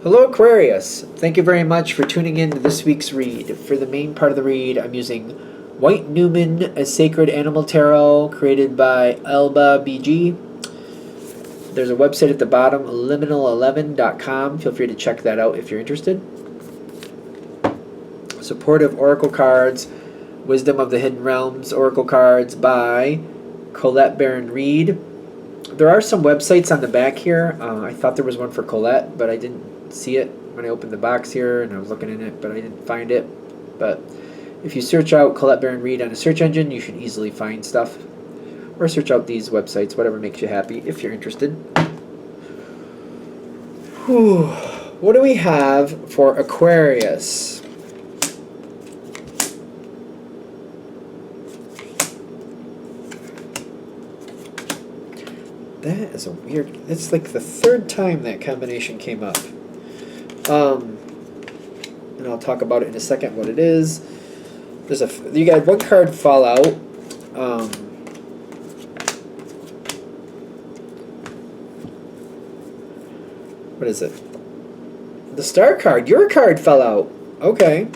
Hello, Aquarius. Thank you very much for tuning in to this week's read. For the main part of the read, I'm using White Newman, a Sacred Animal Tarot created by Elba BG. There's a website at the bottom, liminal11.com. Feel free to check that out if you're interested. Supportive Oracle Cards, Wisdom of the Hidden Realms Oracle Cards by Colette Baron Reed. There are some websites on the back here. I thought there was one for Colette, but I didn't see it when I opened the box here, and I was looking in it, but I didn't find it. But if you search out Colette Baron Reed on a search engine, you should easily find stuff. Or search out these websites, whatever makes you happy, if you're interested. Whew. What do we have for Aquarius? That is a weird... It's like the third time that combination came up. And I'll talk about it in a second, what it is. You got one card fall out. What is it? The star card. Your card fell out. Okay.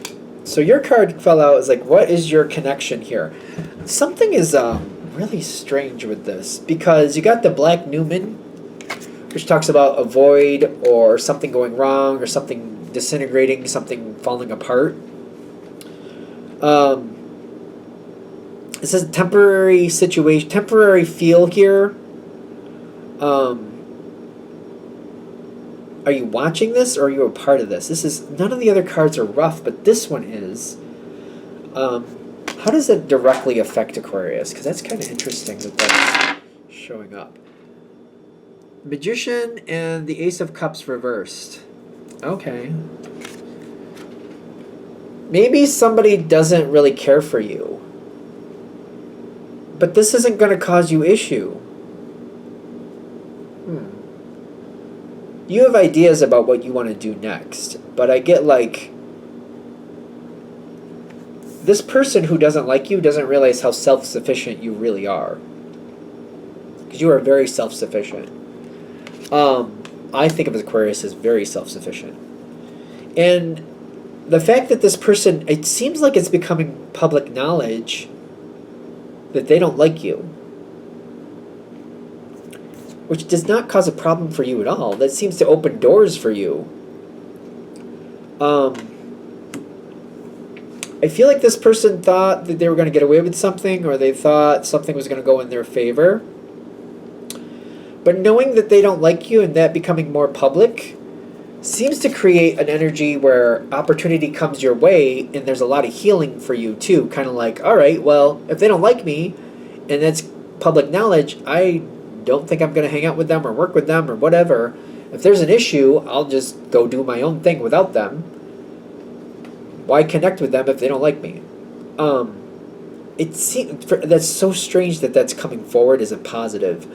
So your card fell out. Is like, what is your connection here? Something is really strange with this, because you got the Black Newman, which talks about a void or something going wrong or something disintegrating, something falling apart. It says temporary situation, temporary feel here. Are you watching this, or are you a part of this? This is, none of the other cards are rough, but this one is. How does it directly affect Aquarius? Because that's kind of interesting that that's showing up. Magician and the Ace of Cups reversed. Okay. Maybe somebody doesn't really care for you. But this isn't going to cause you issue. You have ideas about what you want to do next. But I get like... This person who doesn't like you doesn't realize how self-sufficient you really are. Because you are very self-sufficient. I think of Aquarius as very self-sufficient. And the fact that this person, it seems like it's becoming public knowledge that they don't like you. Which does not cause a problem for you at all. That seems to open doors for you. I feel like this person thought that they were going to get away with something, or they thought something was going to go in their favor. But knowing that they don't like you and that becoming more public seems to create an energy where opportunity comes your way, and there's a lot of healing for you too. Kind of like, all right, well, if they don't like me and that's public knowledge, I don't think I'm going to hang out with them or work with them or whatever. If there's an issue, I'll just go do my own thing without them. Why connect with them if they don't like me? It seems that's so strange that that's coming forward as a positive.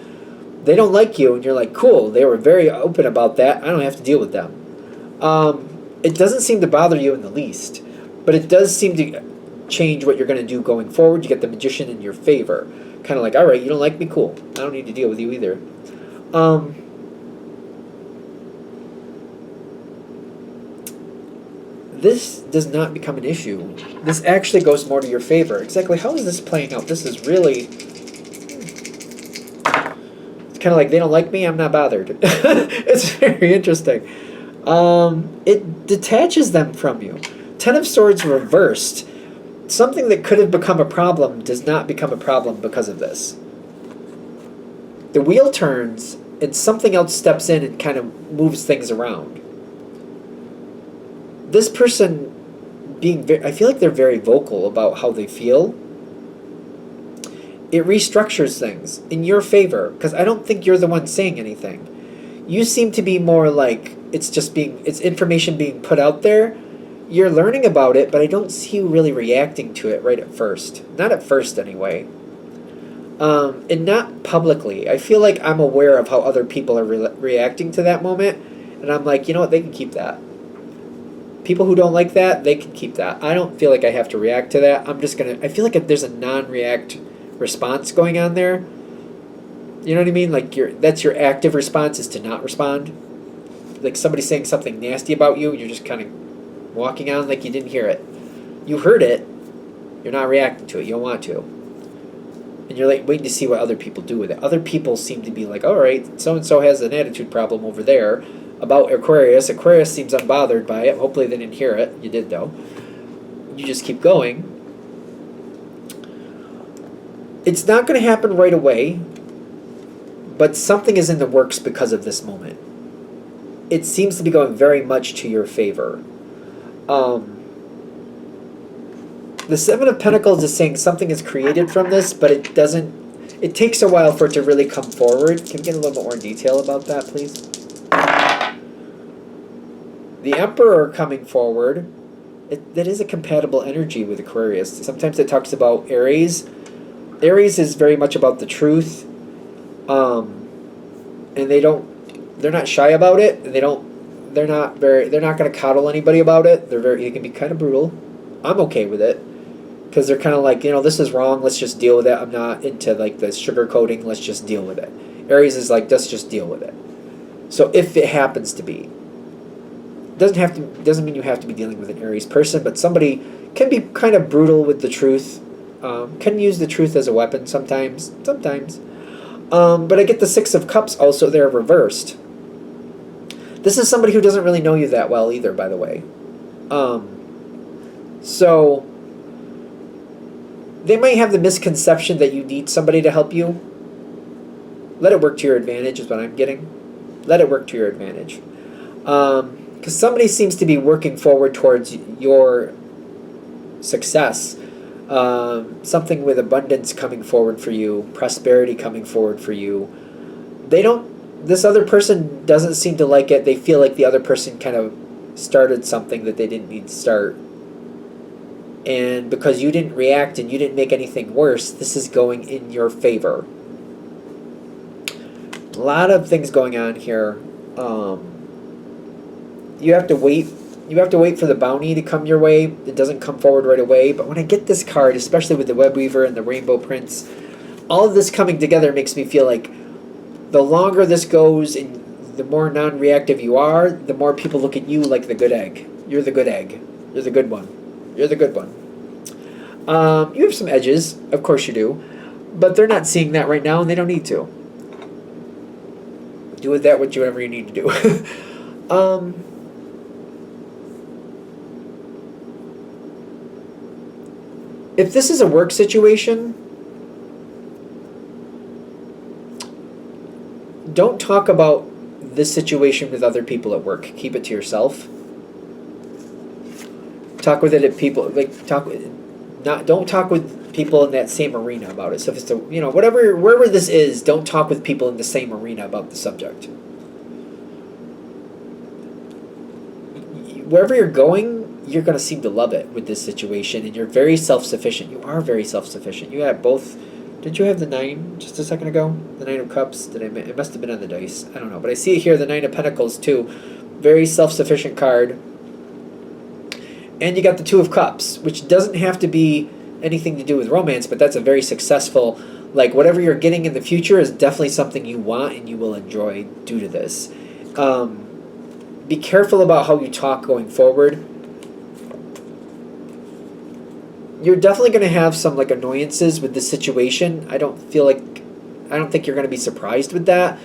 They don't like you, and you're like, cool. They were very open about that. I don't have to deal with them. It doesn't seem to bother you in the least, but it does seem to change what you're going to do going forward. You get the Magician in your favor. Kind of like, all right, you don't like me, cool. I don't need to deal with you either. This does not become an issue. This actually goes more to your favor. Exactly how is this playing out? This is really... It's kind of like, they don't like me, I'm not bothered. It's very interesting. It detaches them from you. Ten of Swords reversed. Something that could have become a problem does not become a problem because of this. The wheel turns, and something else steps in and kind of moves things around. This person being very, I feel like they're very vocal about how they feel. It restructures things in your favor, because I don't think you're the one saying anything. You seem to be more like it's information being put out there. You're learning about it, but I don't see you really reacting to it right at first. Not at first, anyway. And not publicly. I feel like I'm aware of how other people are reacting to that moment, and I'm like, you know what, they can keep that. People who don't like that, they can keep that. I don't feel like I have to react to that. I feel like there's a non-react response going on there. You know what I mean? Like that's your active response is to not respond. like somebody saying something nasty about you, and you're just kind of walking on like you didn't hear it. You heard it, you're not reacting to it, you don't want to. And you're like waiting to see what other people do with it. Other people seem to be like, all right, so-and-so has an attitude problem over there about Aquarius. Aquarius seems unbothered by it. Hopefully they didn't hear it. You did, though. You just keep going. It's not going to happen right away, but something is in the works because of this moment. It seems to be going very much to your favor. The Seven of Pentacles is saying something is created from this, but it doesn't... It takes a while for it to really come forward. Can we get a little bit more detail about that, please? The Emperor coming forward, that is a compatible energy with Aquarius. Sometimes it talks about Aries. Aries is very much about the truth, and they're not shy about it. They're not going to coddle anybody about it. They can be kind of brutal. I'm okay with it, because they're kind of like, this is wrong. Let's just deal with it. I'm not into like the sugarcoating. Let's just deal with it. Aries is like, let's just deal with it. So if it happens to be, doesn't mean you have to be dealing with an Aries person, but somebody can be kind of brutal with the truth. Can use the truth as a weapon sometimes. But I get the Six of Cups also there reversed. This is somebody who doesn't really know you that well either, by the way. So they might have the misconception that you need somebody to help you. Let it work to your advantage is what I'm getting. Let it work to your advantage. Because somebody seems to be working forward towards your success. Something with abundance coming forward for you, prosperity coming forward for you. This other person doesn't seem to like it. They feel like the other person kind of started something that they didn't need to start. And because you didn't react and you didn't make anything worse, this is going in your favor. A lot of things going on here. You have to wait. You have to wait for the bounty to come your way. It doesn't come forward right away. But when I get this card, especially with the Web Weaver and the Rainbow Prince, all of this coming together makes me feel like the longer this goes and the more non-reactive you are, the more people look at you like the good egg. You're the good egg. You're the good one. You're the good one. You have some edges. Of course you do. But they're not seeing that right now, and they don't need to. Do with that whatever you need to do. If this is a work situation, don't talk about this situation with other people at work. Keep it to yourself. Talk with it at people don't talk with people in that same arena about it. So if it's wherever this is, don't talk with people in the same arena about the subject. Wherever you're going, you're going to seem to love it with this situation, and you're very self-sufficient. You are very self-sufficient. You have both. Did you have the 9 just a second ago? The 9 of Cups? It must have been on the dice. I don't know. But I see it here, the 9 of Pentacles, too. Very self-sufficient card. And you got the 2 of Cups, which doesn't have to be anything to do with romance, but that's a very successful, like, whatever you're getting in the future is definitely something you want and you will enjoy due to this. Be careful about how you talk going forward. You're definitely going to have some like annoyances with this situation. I don't think you're going to be surprised with that.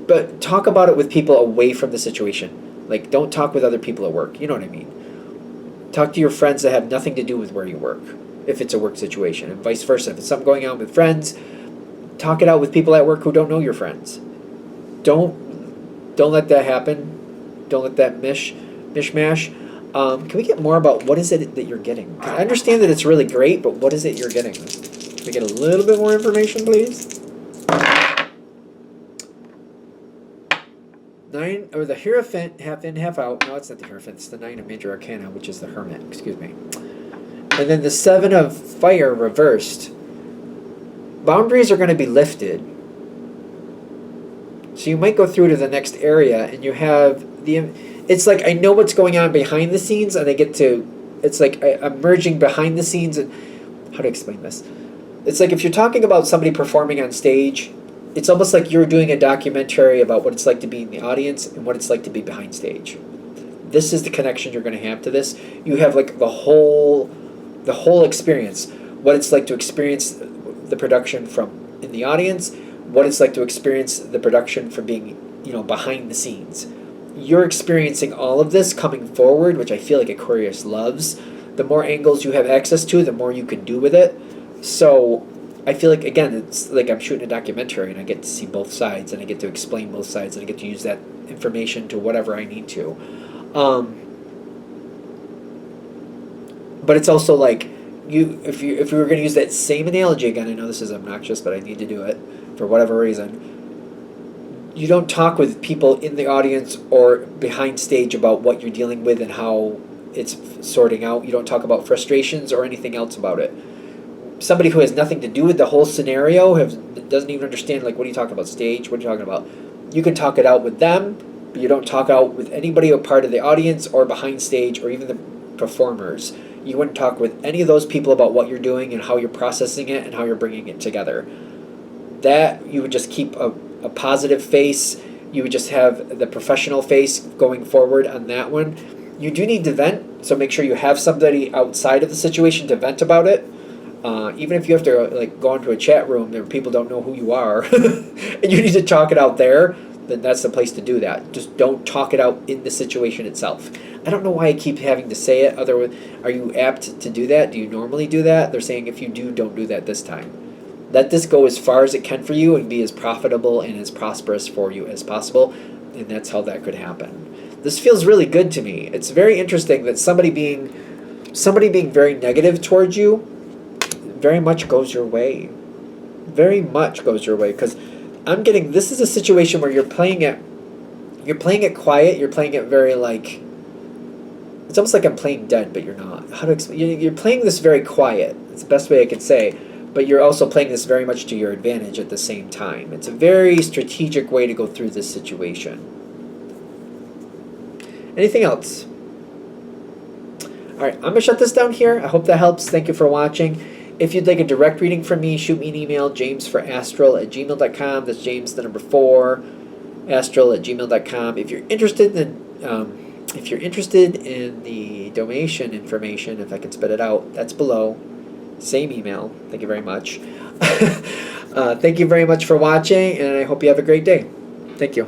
But talk about it with people away from the situation. Like, don't talk with other people at work. You know what I mean? Talk to your friends that have nothing to do with where you work, if it's a work situation, and vice versa. If it's something going on with friends, talk it out with people at work who don't know your friends. Don't let that happen. Don't let that mishmash. Can we get more about what is it that you're getting? 'Cause I understand that it's really great, but what is it you're getting? Can we get a little bit more information, please? 9, or the Hierophant, half in, half out. No, it's not the Hierophant. It's the 9 of Major Arcana, which is the Hermit. Excuse me. And then the 7 of Fire reversed. Boundaries are going to be lifted. So you might go through to the next area, and you have the... It's like I know what's going on behind the scenes, and I get to... It's like I'm merging behind the scenes. And how to explain this? It's like if you're talking about somebody performing on stage, it's almost like you're doing a documentary about what it's like to be in the audience and what it's like to be behind stage. This is the connection you're going to have to this. You have like the whole experience. What it's like to experience the production from in the audience, what it's like to experience the production from being, behind the scenes. You're experiencing all of this coming forward, which I feel like Aquarius loves. The more angles you have access to, the more you can do with it. So I feel like, again, it's like I'm shooting a documentary and I get to see both sides and I get to explain both sides and I get to use that information to whatever I need to. But it's also like, if we were going to use that same analogy again, I know this is obnoxious, but I need to do it for whatever reason. You don't talk with people in the audience or behind stage about what you're dealing with and how it's sorting out. You don't talk about frustrations or anything else about it. Somebody who has nothing to do with the whole scenario, doesn't even understand, like, what are you talking about, stage? What are you talking about? You can talk it out with them, but you don't talk out with anybody a part of the audience or behind stage or even the performers. You wouldn't talk with any of those people about what you're doing and how you're processing it and how you're bringing it together. That, you would just keep a positive face. You would just have the professional face going forward on that one. You do need to vent, so make sure you have somebody outside of the situation to vent about it. Even if you have to go into a chat room where people don't know who you are and you need to talk it out there, then that's the place to do that. Just don't talk it out in the situation itself. I don't know why I keep having to say it. Are you apt to do that? Do you normally do that? They're saying if you do, don't do that this time. Let this go as far as it can for you and be as profitable and as prosperous for you as possible, and that's how that could happen. This feels really good to me. It's very interesting that somebody being very negative towards you very much goes your way. Very much goes your way, because I'm getting, this is a situation where you're playing it quiet, you're playing it very it's almost like I'm playing dead, but you're not. How to explain? You're playing this very quiet. It's the best way I could say. But you're also playing this very much to your advantage at the same time. It's a very strategic way to go through this situation. Anything else? All right, I'm going to shut this down here. I hope that helps. Thank you for watching. If you'd like a direct reading from me, shoot me an email, jamesforastral@gmail.com. That's James, the number 4, astral@gmail.com. If you're interested in the donation information, if I can spit it out, that's below. Same email. Thank you very much. Thank you very much for watching, and I hope you have a great day. Thank you.